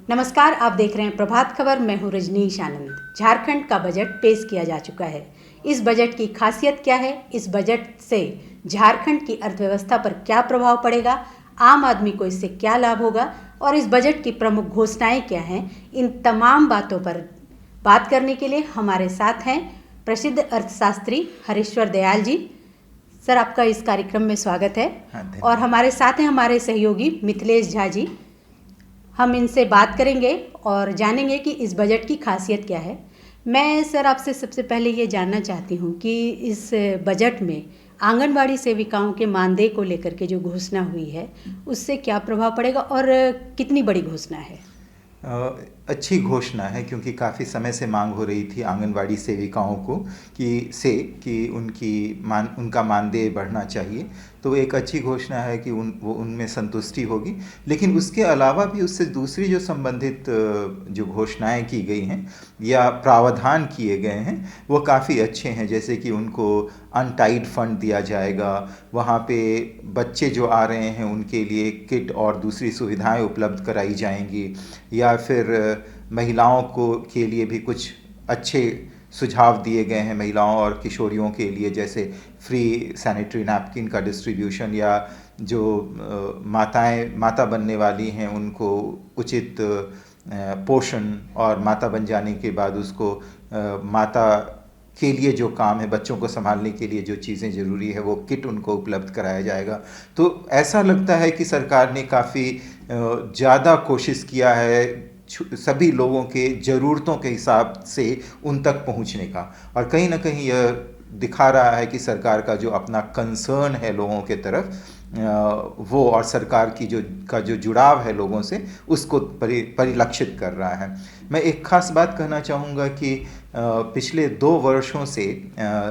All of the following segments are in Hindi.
नमस्कार, आप देख रहे हैं प्रभात खबर। मैं हूं रजनीश आनंद। झारखंड का बजट पेश किया जा चुका है। इस बजट की खासियत क्या है, इस बजट से झारखंड की अर्थव्यवस्था पर क्या प्रभाव पड़ेगा, आम आदमी को इससे क्या लाभ होगा और इस बजट की प्रमुख घोषणाएं क्या हैं, इन तमाम बातों पर बात करने के लिए हमारे साथ हैं प्रसिद्ध अर्थशास्त्री हरीश्वर दयाल जी। सर, आपका इस कार्यक्रम में स्वागत है। और हमारे साथ हैं हमारे सहयोगी मिथिलेश झा जी। हम इनसे बात करेंगे और जानेंगे कि इस बजट की खासियत क्या है। मैं सर आपसे सबसे पहले ये जानना चाहती हूँ कि इस बजट में आंगनवाड़ी सेविकाओं के मानदेय को लेकर के जो घोषणा हुई है उससे क्या प्रभाव पड़ेगा और कितनी बड़ी घोषणा है? अच्छी घोषणा है, क्योंकि काफ़ी समय से मांग हो रही थी आंगनवाड़ी सेविकाओं को कि उनका मानदेय बढ़ना चाहिए। तो एक अच्छी घोषणा है कि वो उनमें संतुष्टि होगी। लेकिन उसके अलावा भी उससे दूसरी जो संबंधित जो घोषणाएं की गई हैं या प्रावधान किए गए हैं वो काफ़ी अच्छे हैं। जैसे कि उनको अनटाइड फंड दिया जाएगा, वहाँ पे बच्चे जो आ रहे हैं उनके लिए किट और दूसरी सुविधाएं उपलब्ध कराई जाएंगी, या फिर महिलाओं के लिए भी कुछ अच्छे सुझाव दिए गए हैं महिलाओं और किशोरियों के लिए, जैसे फ्री सैनिटरी नैपकिन का डिस्ट्रीब्यूशन, या जो माता बनने वाली हैं उनको उचित पोषण, और माता बन जाने के बाद उसको माता के लिए जो काम है, बच्चों को संभालने के लिए जो चीज़ें ज़रूरी है वो किट उनको उपलब्ध कराया जाएगा। तो ऐसा लगता है कि सरकार ने काफ़ी ज़्यादा कोशिश किया है सभी लोगों के ज़रूरतों के हिसाब से उन तक पहुंचने का, और कहीं ना कहीं यह दिखा रहा है कि सरकार का जो अपना कंसर्न है लोगों के तरफ, वो और सरकार की जो जुड़ाव है लोगों से, उसको परिलक्षित कर रहा है। मैं एक खास बात कहना चाहूँगा कि पिछले 2 वर्षों से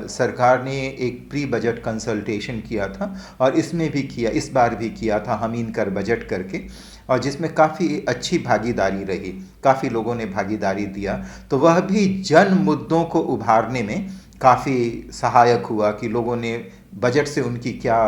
सरकार ने एक प्री बजट कंसल्टेशन किया था, और इस बार भी किया था हमीन कर बजट करके, और जिसमें काफ़ी अच्छी भागीदारी रही, काफ़ी लोगों ने भागीदारी दिया। तो वह भी जन मुद्दों को उभारने में काफ़ी सहायक हुआ कि लोगों ने बजट से उनकी क्या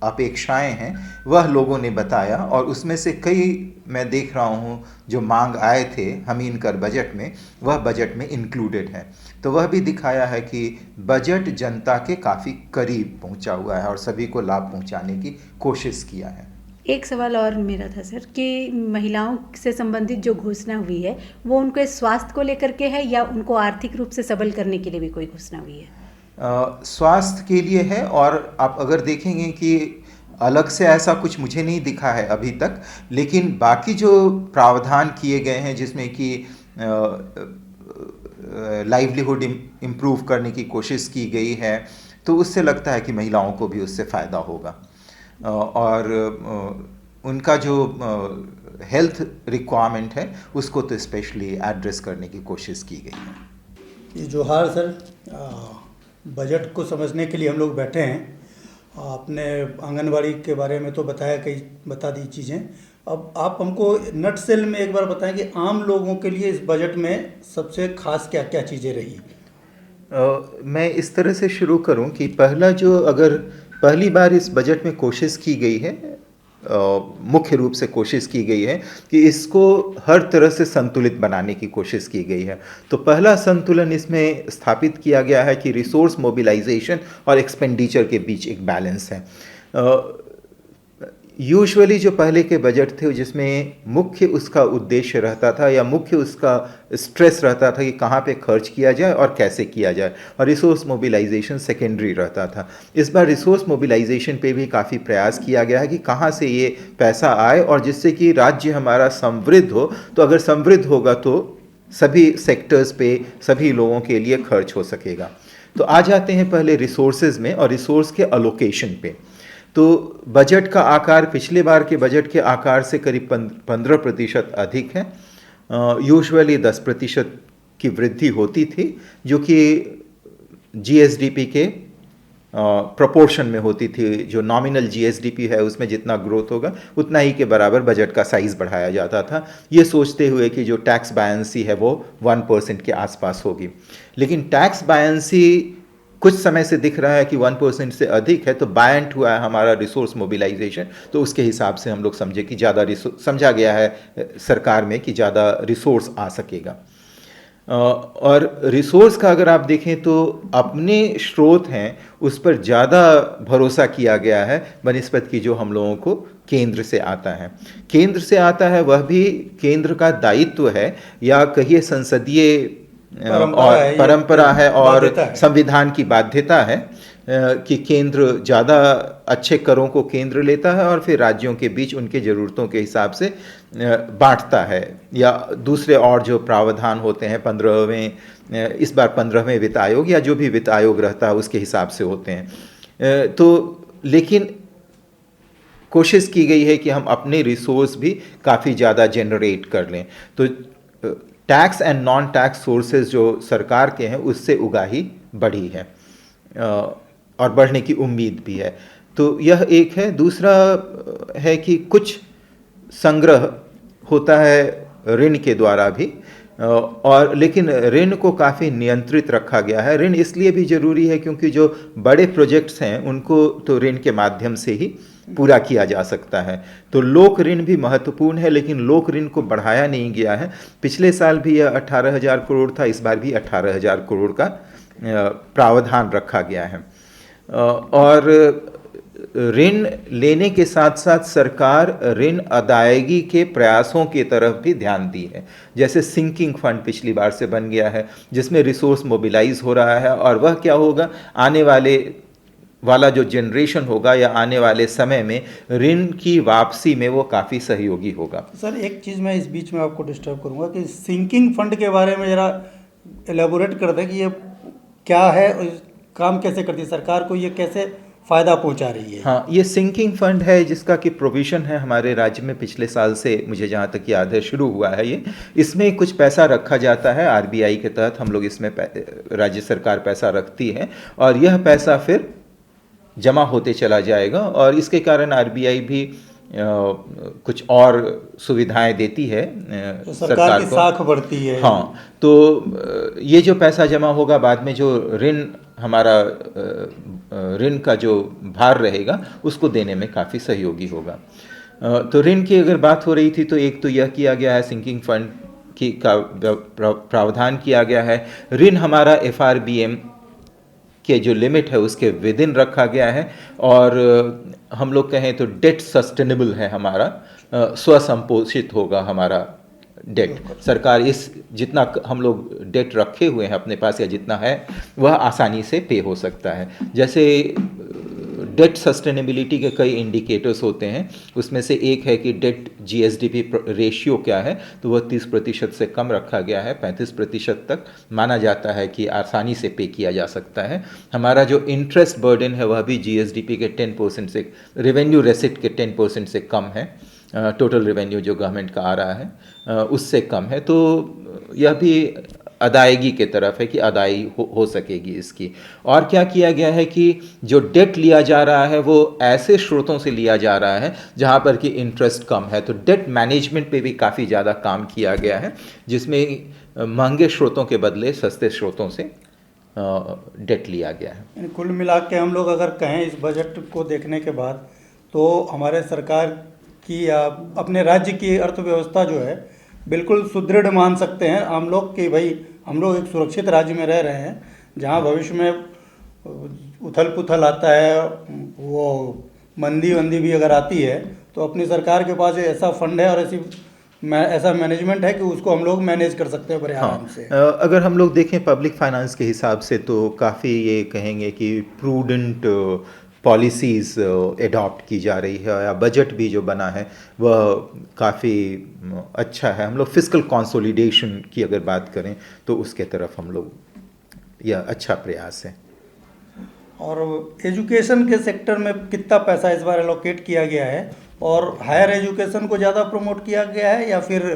अपेक्षाएं हैं वह लोगों ने बताया, और उसमें से कई मैं देख रहा हूँ जो मांग आए थे हमीन कर बजट में, वह बजट में इंक्लूडेड है। तो वह भी दिखाया है कि बजट जनता के काफ़ी करीब पहुँचा हुआ है और सभी को लाभ पहुँचाने की कोशिश किया है। एक सवाल और मेरा था सर कि महिलाओं से संबंधित जो घोषणा हुई है वो उनके स्वास्थ्य को लेकर के है या उनको आर्थिक रूप से सबल करने के लिए भी कोई घोषणा हुई है? स्वास्थ्य के लिए है, और आप अगर देखेंगे कि अलग से ऐसा कुछ मुझे नहीं दिखा है अभी तक, लेकिन बाकी जो प्रावधान किए गए हैं जिसमें कि लाइवलीहुड इम्प्रूव करने की कोशिश की गई है, तो उससे लगता है कि महिलाओं को भी उससे फ़ायदा होगा, और उनका जो हेल्थ रिक्वायरमेंट है उसको तो स्पेशली एड्रेस करने की कोशिश की गई है। ये जोहार सर। बजट को समझने के लिए हम लोग बैठे हैं। आपने आंगनवाड़ी के बारे में तो बता दी चीज़ें। अब आप हमको नट सेल में एक बार बताएं कि आम लोगों के लिए इस बजट में सबसे खास क्या क्या चीज़ें रही? मैं इस तरह से शुरू करूं कि अगर पहली बार इस बजट में कोशिश की गई है, मुख्य रूप से कोशिश की गई है कि इसको हर तरह से संतुलित बनाने की कोशिश की गई है। तो पहला संतुलन इसमें स्थापित किया गया है कि रिसोर्स मोबिलाइजेशन और एक्सपेंडिचर के बीच एक बैलेंस है। यूजुअली जो पहले के बजट थे जिसमें मुख्य उसका उद्देश्य रहता था या मुख्य उसका स्ट्रेस रहता था कि कहाँ पे खर्च किया जाए और कैसे किया जाए, और रिसोर्स मोबिलाइजेशन सेकेंडरी रहता था। इस बार रिसोर्स मोबिलाइजेशन पे भी काफ़ी प्रयास किया गया है कि कहाँ से ये पैसा आए और जिससे कि राज्य हमारा समृद्ध हो। तो अगर समृद्ध होगा तो सभी सेक्टर्स पे सभी लोगों के लिए खर्च हो सकेगा। तो आ जाते हैं पहले रिसोर्सेज में और रिसोर्स के अलोकेशन पे। तो बजट का आकार पिछले बार के बजट के आकार से करीब 15% अधिक है। यूजुअली 10% की वृद्धि होती थी, जो कि जीएसडीपी के प्रोपोर्शन में होती थी। जो नॉमिनल जीएसडीपी है उसमें जितना ग्रोथ होगा उतना ही के बराबर बजट का साइज बढ़ाया जाता था, ये सोचते हुए कि जो टैक्स बायंसी है वो 1% के आसपास होगी। लेकिन टैक्स बायंसी कुछ समय से दिख रहा है कि 1% से अधिक है, तो बायंट हुआ है हमारा रिसोर्स मोबिलाइजेशन, तो उसके हिसाब से हम लोग समझे कि ज़्यादा समझा गया है सरकार में कि ज़्यादा रिसोर्स आ सकेगा। और रिसोर्स का अगर आप देखें तो अपने स्रोत हैं उस पर ज़्यादा भरोसा किया गया है बनिस्बत की जो हम लोगों को केंद्र से आता है। केंद्र से आता है वह भी केंद्र का दायित्व है या कहिए संसदीय और परंपरा है और संविधान की बाध्यता है कि केंद्र ज़्यादा अच्छे करों को केंद्र लेता है और फिर राज्यों के बीच उनके ज़रूरतों के हिसाब से बांटता है, या दूसरे और जो प्रावधान होते हैं 15वें इस बार 15वें वित्त आयोग या जो भी वित्त आयोग रहता है उसके हिसाब से होते हैं। तो लेकिन कोशिश की गई है कि हम अपने रिसोर्स भी काफ़ी ज़्यादा जनरेट कर लें। तो tax and non tax sources जो सरकार के हैं उससे उगाही बढ़ी है और बढ़ने की उम्मीद भी है। तो यह एक है। दूसरा है कि कुछ संग्रह होता है ऋण के द्वारा भी, और लेकिन ऋण को काफ़ी नियंत्रित रखा गया है। ऋण इसलिए भी ज़रूरी है क्योंकि जो बड़े प्रोजेक्ट्स हैं उनको तो ऋण के माध्यम से ही पूरा किया जा सकता है। तो लोक ऋण भी महत्वपूर्ण है, लेकिन लोक ऋण को बढ़ाया नहीं गया है। पिछले साल भी यह 18,000 करोड़ था, इस बार भी 18,000 करोड़ का प्रावधान रखा गया है। और ऋण लेने के साथ साथ सरकार ऋण अदायगी के प्रयासों की तरफ भी ध्यान दी है। जैसे सिंकिंग फंड पिछली बार से बन गया है जिसमें रिसोर्स मोबिलाइज हो रहा है, और वह क्या होगा, आने वाला जो जनरेशन होगा या आने वाले समय में ऋण की वापसी में वो काफ़ी सहयोगी होगा। सर एक चीज़ मैं इस बीच में आपको डिस्टर्ब करूंगा कि सिंकिंग फंड के बारे में ज़रा एलेबोरेट कर दें कि ये क्या है और काम कैसे करती है, सरकार को ये कैसे फ़ायदा पहुंचा रही है। हाँ, ये सिंकिंग फंड है जिसका कि प्रोविज़न है हमारे राज्य में पिछले साल से, मुझे जहाँ तक याद है शुरू हुआ है ये। इसमें कुछ पैसा रखा जाता है आरबीआई के तहत, हम लोग इसमें राज्य सरकार पैसा रखती है और यह पैसा फिर जमा होते चला जाएगा, और इसके कारण आरबीआई भी कुछ और सुविधाएं देती है तो सरकार की साख बढ़ती है। हाँ, तो ये जो पैसा जमा होगा बाद में जो ऋण हमारा ऋण का जो भार रहेगा उसको देने में काफ़ी सहयोगी होगा। तो ऋण की अगर बात हो रही थी तो एक तो यह किया गया है, सिंकिंग फंड की का प्रावधान किया गया है। ऋण हमारा एफआरबीएम के जो लिमिट है उसके विद इन रखा गया है, और हम लोग कहें तो डेट सस्टेनेबल है हमारा, स्वसंपोषित होगा हमारा डेट। सरकार इस जितना हम लोग डेट रखे हुए हैं अपने पास या जितना है वह आसानी से पे हो सकता है। जैसे डेट सस्टेनेबिलिटी के कई इंडिकेटर्स होते हैं, उसमें से एक है कि डेट जीएसडीपी रेशियो क्या है, तो वह 30% से कम रखा गया है। 35% तक माना जाता है कि आसानी से पे किया जा सकता है। हमारा जो इंटरेस्ट बर्डन है वह भी जीएसडीपी के 10% से, रेवेन्यू रेसिट के 10% से कम है। टोटल रेवेन्यू जो गवर्नमेंट का आ रहा है उससे कम है। तो यह भी अदायगी के तरफ है कि अदायगी हो सकेगी इसकी। और क्या किया गया है कि जो डेट लिया जा रहा है वो ऐसे स्रोतों से लिया जा रहा है जहाँ पर कि इंटरेस्ट कम है। तो डेट मैनेजमेंट पे भी काफ़ी ज़्यादा काम किया गया है, जिसमें महंगे स्रोतों के बदले सस्ते स्रोतों से डेट लिया गया है। कुल मिला के हम लोग अगर कहें इस बजट को देखने के बाद, तो हमारे सरकार की या अपने राज्य की अर्थव्यवस्था जो है बिल्कुल सुदृढ़ मान सकते हैं हम लोग कि भाई हम लोग एक सुरक्षित राज्य में रह रहे हैं, जहां भविष्य में उथल पुथल आता है, वो मंदी वंदी भी अगर आती है तो अपनी सरकार के पास ऐसा फंड है और ऐसा मैनेजमेंट है कि उसको हम लोग मैनेज कर सकते हैं बड़े आराम से। अगर हम लोग देखें पब्लिक फाइनेंस के हिसाब से तो काफ़ी ये कहेंगे कि प्रूडेंट पॉलिसीज़ एडॉप्ट की जा रही है, या बजट भी जो बना है वह काफ़ी अच्छा है। हम लोग फिस्कल कंसोलिडेशन की अगर बात करें तो उसके तरफ हम लोग, यह अच्छा प्रयास है। और एजुकेशन के सेक्टर में कितना पैसा इस बार एलोकेट किया गया है, और हायर एजुकेशन को ज़्यादा प्रमोट किया गया है या फिर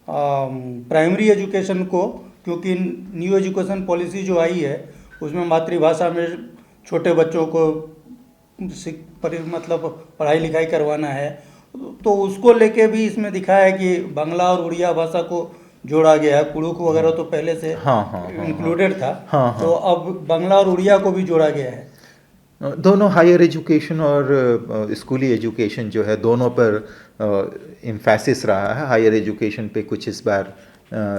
प्राइमरी एजुकेशन को, क्योंकि न्यू एजुकेशन पॉलिसी जो आई है उसमें मातृभाषा में छोटे बच्चों को मतलब पढ़ाई लिखाई करवाना है, तो उसको लेके भी इसमें दिखाया है कि बांग्ला और उड़िया भाषा को जोड़ा गया है। कुड़ुक वगैरह तो पहले से हाँ, इंक्लूडेड था। हाँ। तो अब बांग्ला और उड़िया को भी जोड़ा गया है। दोनों हायर एजुकेशन और स्कूली एजुकेशन जो है दोनों पर एम्फेसिस रहा है। हायर एजुकेशन पे कुछ इस बार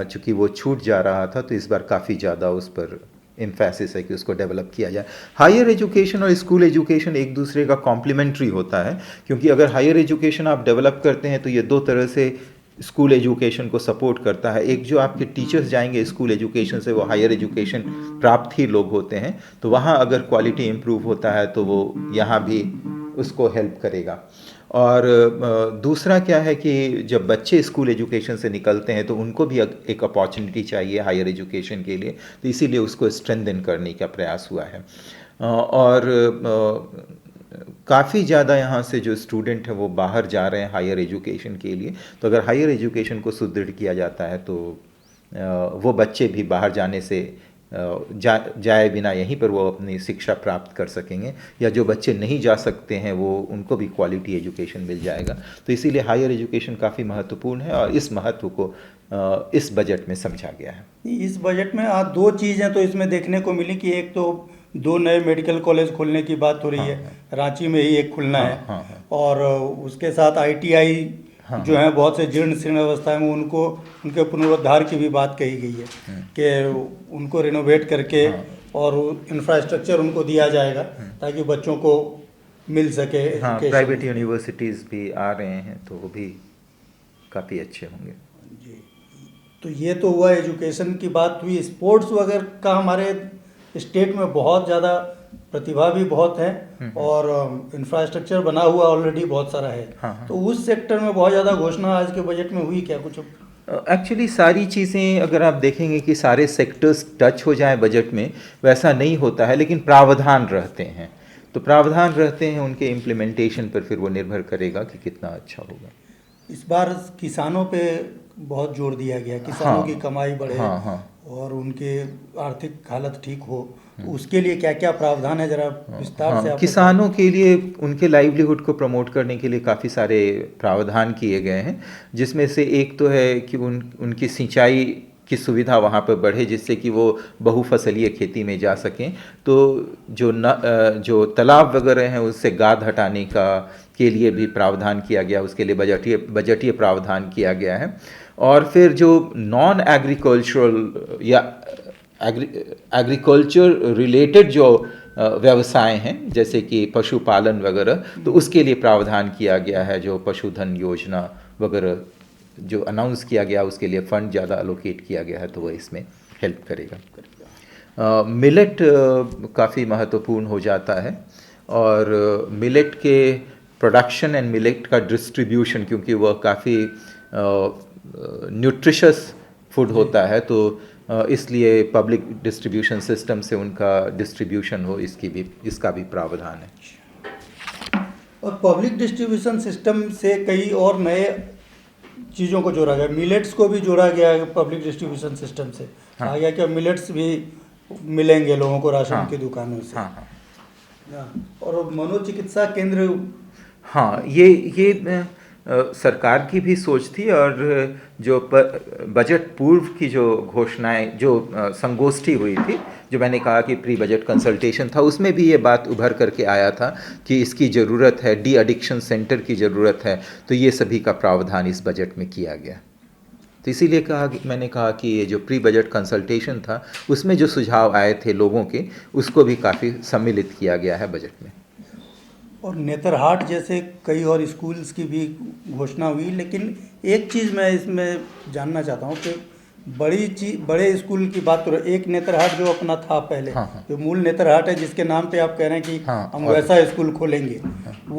चूँकि वो छूट जा रहा था तो इस बार काफ़ी ज़्यादा उस पर एम्फेसिस है कि उसको डेवलप किया जाए। हायर एजुकेशन और स्कूल एजुकेशन एक दूसरे का कॉम्प्लीमेंट्री होता है, क्योंकि अगर हायर एजुकेशन आप डेवलप करते हैं तो ये दो तरह से स्कूल एजुकेशन को सपोर्ट करता है। एक जो आपके टीचर्स जाएंगे स्कूल एजुकेशन से वो हायर एजुकेशन प्राप्त ही लोग होते हैं, तो वहाँ अगर क्वालिटी इम्प्रूव होता है तो वो यहाँ भी उसको हेल्प करेगा। और दूसरा क्या है कि जब बच्चे स्कूल एजुकेशन से निकलते हैं तो उनको भी एक अपॉर्चुनिटी चाहिए हायर एजुकेशन के लिए, तो इसीलिए उसको स्ट्रेंथन करने का प्रयास हुआ है। और काफ़ी ज़्यादा यहाँ से जो स्टूडेंट हैं वो बाहर जा रहे हैं हायर एजुकेशन के लिए, तो अगर हायर एजुकेशन को सुदृढ़ किया जाता है तो वो बच्चे भी बाहर जाने से जाए बिना यहीं पर वो अपनी शिक्षा प्राप्त कर सकेंगे, या जो बच्चे नहीं जा सकते हैं वो उनको भी क्वालिटी एजुकेशन मिल जाएगा। तो इसीलिए हायर एजुकेशन काफ़ी महत्वपूर्ण है और इस महत्व को इस बजट में समझा गया है। इस बजट में आज दो चीज़ें तो इसमें देखने को मिली कि एक तो 2 नए मेडिकल कॉलेज खोलने की बात हो रही है। रांची में ही एक खुलना है। और उसके साथ ITI जो है बहुत से जीर्ण शीर्ण अवस्था में उनको उनके पुनरुद्धार की भी बात कही गई है कि उनको रिनोवेट करके और इंफ्रास्ट्रक्चर उनको दिया जाएगा ताकि बच्चों को मिल सके। प्राइवेट यूनिवर्सिटीज़ भी आ रहे हैं तो वो भी काफ़ी अच्छे होंगे। जी, तो ये तो हुआ एजुकेशन की बात हुई। स्पोर्ट्स वगैरह का हमारे स्टेट में बहुत ज़्यादा प्रतिभा भी बहुत है और इंफ्रास्ट्रक्चर बना हुआ ऑलरेडी बहुत सारा है। तो उस सेक्टर में बहुत ज़्यादा घोषणा आज के बजट में हुई क्या कुछ? एक्चुअली सारी चीज़ें अगर आप देखेंगे कि सारे सेक्टर्स टच हो जाएं बजट में, वैसा नहीं होता है, लेकिन प्रावधान रहते हैं। तो प्रावधान रहते हैं, उनके इम्प्लीमेंटेशन पर फिर वो निर्भर करेगा कि कितना अच्छा होगा। इस बार किसानों पे बहुत जोर दिया गया, किसानों की कमाई बढ़े और उनके आर्थिक हालत ठीक हो, तो उसके लिए क्या क्या प्रावधान है जरा विस्तार से आप किसानों के लिए उनके लाइवलीहुड को प्रमोट करने के लिए काफ़ी सारे प्रावधान किए गए हैं, जिसमें से एक तो है कि उनकी सिंचाई की सुविधा वहाँ पर बढ़े जिससे कि वो बहुफसलीय खेती में जा सकें। तो जो तालाब वगैरह हैं उससे गाद हटाने के लिए भी प्रावधान किया गया, उसके लिए बजटीय प्रावधान किया गया है। और फिर जो नॉन एग्रीकल्चरल या एग्रीकल्चर रिलेटेड जो व्यवसाय हैं जैसे कि पशुपालन वगैरह, तो उसके लिए प्रावधान किया गया है। जो पशुधन योजना वगैरह जो अनाउंस किया गया उसके लिए फंड ज़्यादा अलोकेट किया गया है, तो वह इसमें हेल्प करेगा। मिलेट काफ़ी महत्वपूर्ण हो जाता है और मिलेट के प्रोडक्शन एंड मिलेट का डिस्ट्रीब्यूशन, क्योंकि वह काफ़ी न्यूट्रिशस फूड होता है, तो इसलिए पब्लिक डिस्ट्रीब्यूशन सिस्टम से उनका डिस्ट्रीब्यूशन हो, इसका भी प्रावधान है। और पब्लिक डिस्ट्रीब्यूशन सिस्टम से कई और नए चीज़ों को जोड़ा गया, मिलेट्स को भी जोड़ा गया है पब्लिक डिस्ट्रीब्यूशन सिस्टम से। आ गया कि मिलेट्स भी मिलेंगे लोगों को राशन की दुकानों से। और मनोचिकित्सा केंद्र, ये सरकार की भी सोच थी और जो बजट पूर्व की जो घोषणाएं, जो संगोष्ठी हुई थी, जो मैंने कहा कि प्री बजट कंसल्टेशन था, उसमें भी ये बात उभर करके आया था कि इसकी ज़रूरत है, डी एडिक्शन सेंटर की ज़रूरत है। तो ये सभी का प्रावधान इस बजट में किया गया। तो इसीलिए मैंने कहा कि ये जो प्री बजट कंसल्टेशन था उसमें जो सुझाव आए थे लोगों के, उसको भी काफ़ी सम्मिलित किया गया है बजट में। और नेतरहाट जैसे कई और स्कूल्स की भी घोषणा हुई। लेकिन एक चीज़ मैं इसमें जानना चाहता हूँ कि बड़े स्कूल की बात करो, एक नेतरहाट जो अपना था पहले, जो मूल नेतरहाट है जिसके नाम पे आप कह रहे हैं कि हम वैसा स्कूल खोलेंगे,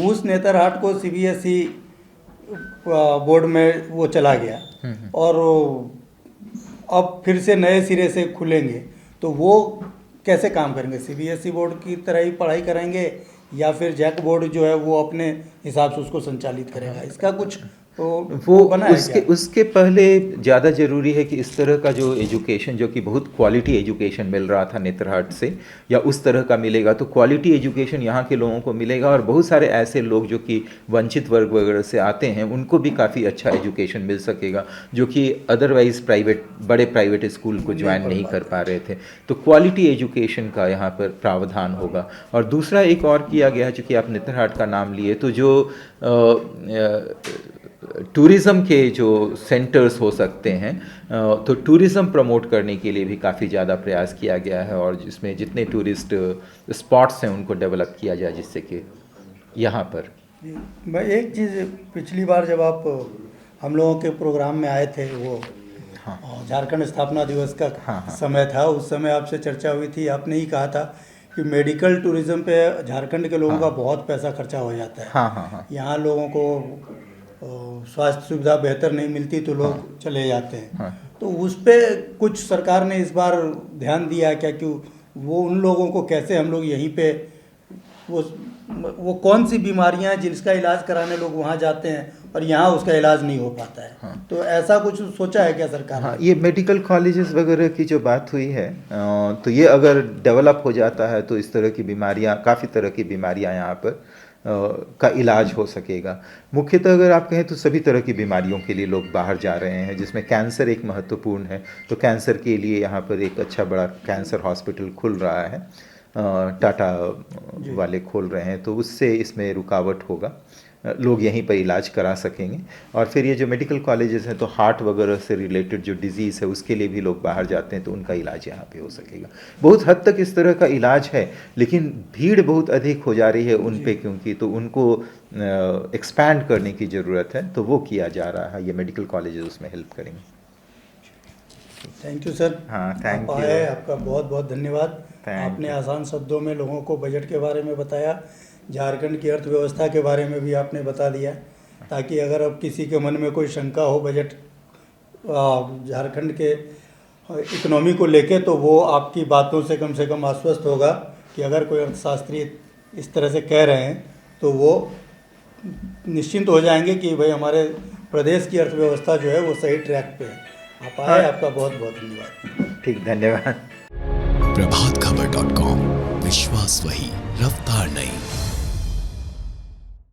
उस नेतरहाट को CBSE बोर्ड में वो चला गया और अब फिर से नए सिरे से खुलेंगे, तो वो कैसे काम करेंगे? CBSE बोर्ड की तरह ही पढ़ाई कराएंगे या फिर जैक बोर्ड जो है वो अपने हिसाब से उसको संचालित करेगा? इसका कुछ वो बना है उसके क्या? उसके पहले ज़्यादा ज़रूरी है कि इस तरह का जो एजुकेशन जो कि बहुत क्वालिटी एजुकेशन मिल रहा था नेतरहाट से या उस तरह का मिलेगा, तो क्वालिटी एजुकेशन यहाँ के लोगों को मिलेगा और बहुत सारे ऐसे लोग जो कि वंचित वर्ग वगैरह से आते हैं उनको भी काफ़ी अच्छा एजुकेशन मिल सकेगा जो कि अदरवाइज़ बड़े प्राइवेट स्कूल को ज्वाइन नहीं कर पा रहे थे। तो क्वालिटी एजुकेशन का यहाँ पर प्रावधान होगा। और दूसरा एक और किया गया है, चूँकि आप नेतरहाट का नाम लिए, तो जो टूरिज़्म के जो सेंटर्स हो सकते हैं, तो टूरिज़्म प्रमोट करने के लिए भी काफ़ी ज़्यादा प्रयास किया गया है और जिसमें जितने टूरिस्ट स्पॉट्स हैं उनको डेवलप किया जाए जिससे कि यहाँ पर। मैं एक चीज़, पिछली बार जब आप हम लोगों के प्रोग्राम में आए थे, वो झारखंड स्थापना दिवस का समय था, उस समय आपसे चर्चा हुई थी। आपने ही कहा था कि मेडिकल टूरिज्म पे झारखंड के लोगों का बहुत पैसा खर्चा हो जाता है। यहाँ लोगों को स्वास्थ्य सुविधा बेहतर नहीं मिलती तो लोग चले जाते हैं। तो उस पे कुछ सरकार ने इस बार ध्यान दिया है क्या कि वो उन लोगों को कैसे हम लोग यहीं पे वो कौन सी बीमारियां हैं जिसका इलाज कराने लोग वहाँ जाते हैं और यहाँ उसका इलाज नहीं हो पाता है? तो ऐसा कुछ सोचा है क्या सरकार ने? ये मेडिकल कॉलेजेस वगैरह की जो बात हुई है, तो ये अगर डेवलप हो जाता है तो इस तरह की बीमारियां, काफ़ी तरह की बीमारियां यहाँ पर का इलाज हो सकेगा। मुख्यतः अगर आप कहें तो सभी तरह की बीमारियों के लिए लोग बाहर जा रहे हैं, जिसमें कैंसर एक महत्वपूर्ण है। तो कैंसर के लिए यहाँ पर एक अच्छा बड़ा कैंसर हॉस्पिटल खुल रहा है, टाटा वाले खोल रहे हैं, तो उससे इसमें रुकावट होगा, लोग यहीं पर इलाज करा सकेंगे। और फिर ये जो मेडिकल कॉलेजेस हैं, तो हार्ट वगैरह से रिलेटेड जो डिजीज़ है उसके लिए भी लोग बाहर जाते हैं, तो उनका इलाज यहाँ पे हो सकेगा। बहुत हद तक इस तरह का इलाज है, लेकिन भीड़ बहुत अधिक हो जा रही है उन पे, क्योंकि तो उनको एक्सपैंड करने की ज़रूरत है, तो वो किया जा रहा है। ये मेडिकल कॉलेजेस उसमें हेल्प करेंगे। Thank you sir. हाँ, थैंक आप यू। आए, आपका बहुत बहुत धन्यवाद। Thank आपने you. आसान शब्दों में लोगों को बजट के बारे में बताया, झारखंड की अर्थव्यवस्था के बारे में भी आपने बता दिया, ताकि अगर अब किसी के मन में कोई शंका हो बजट झारखंड के इकोनॉमी को लेके, तो वो आपकी बातों से कम आश्वस्त होगा कि अगर कोई अर्थशास्त्री इस तरह से कह रहे हैं तो वो निश्चिंत हो जाएंगे कि भाई हमारे प्रदेश की अर्थव्यवस्था जो है वो सही ट्रैक पे है। आप आए, आपका बहुत बहुत धन्यवाद। ठीक, धन्यवाद। प्रभातखबर.com, विश्वास वही, रफ्तार नहीं।